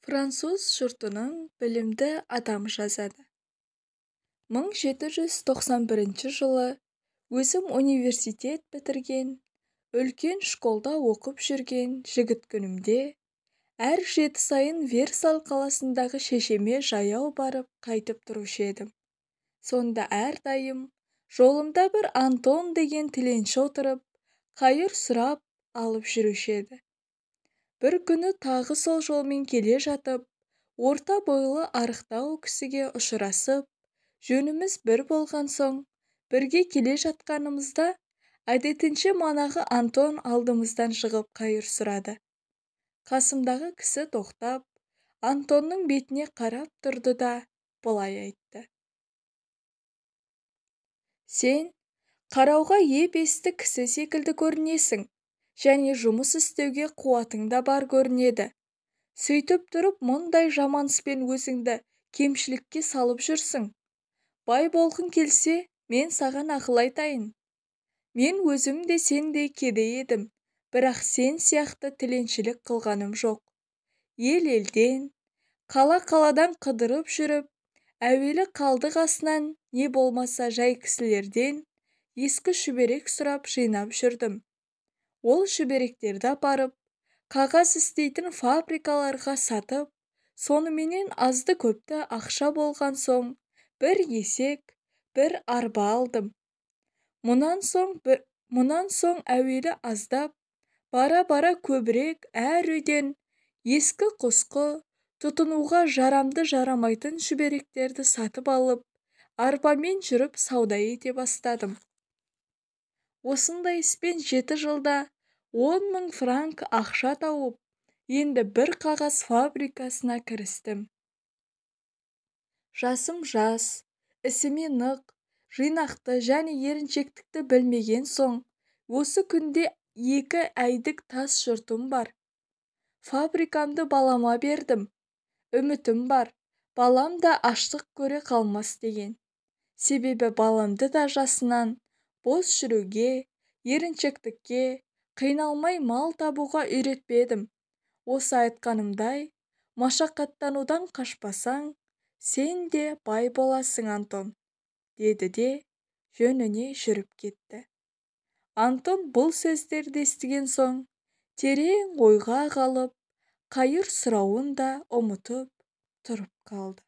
Француз жұртының білімді адам жазады. 1791 жылы өзім университет бітірген, үлкен школда оқып жүрген жігіт күнімде, әр жеті сайын Версаль қаласындағы шешеме жаяу барып қайтып тұрушы едім. Сонда әрдайым жолымда бір Антон деген тіленші отырып, қайыр сұрап алып жүруші еді. Бір күні тағы сол жолмен келе жатып, орта бойлы арықтау кісіге ұшырасып, жөніміз бір болған соң, бірге келе жатқанымызда, әдетінше манағы Антон алдымыздан шығып қайыр сұрады. Қасымдағы кісі тоқтап, Антонның бетіне қарап тұрды да, былай айтты: «Сен қарауға еп-есті кісі секілді көрінесің, және жұмыс істеуге қуатың да бар көрінеді. Сөйтіп тұрып мұндай жаман іспен өзіңді кемшілікке салып жүрсің. Бай болғың келсе, мен саған ақыл айтайын. Мен өзім де сендей кедей едім, бірақ сен сияқты тіленшілік қылғаным жоқ. Ел-елден, қала-қаладан қыдырып жүріп, әуелі қалдық астынан, не болмаса жай кісілерден ескі шүберек сұрап жинап жүрдім. Ол шүберектерді апарып, қағаз істейтін фабрикаларға сатып, соныменен азды көпті ақша болған соң, бір есек, бір арба алдым. Мұнан соң әуелі аздап, бара-бара көбірек әр үйден ескі құсқы, тұтынуға жарамды жарамайтын шүберектерді сатып алып, арбамен жүріп сауда ете бастадым. Осындай іспен 7 жылда 10.000 франк ақша тауып, енді бір қағаз фабрикасына кірістім. Жасым жас, ісіме нық, жинақты және еріншектікті білмеген соң, осы күнде 2 әйдік тас жұртым бар. Фабрикамды балама бердім. Үмітім бар, балам да аштық көре қалмас деген. Себебі баламды да жасынан бос жүруге, еріншектікке, қиналмай мал табуға үйретпедім. Осы айтқанымдай, машақаттанудан қашпасаң, сен де бай боласың, Антон, деді де жөніне жүріп кетті. Антон бұл сөздерді естіген соң, терең ойға қалып, қайыр сұрауын да ұмытып тұрып қалды.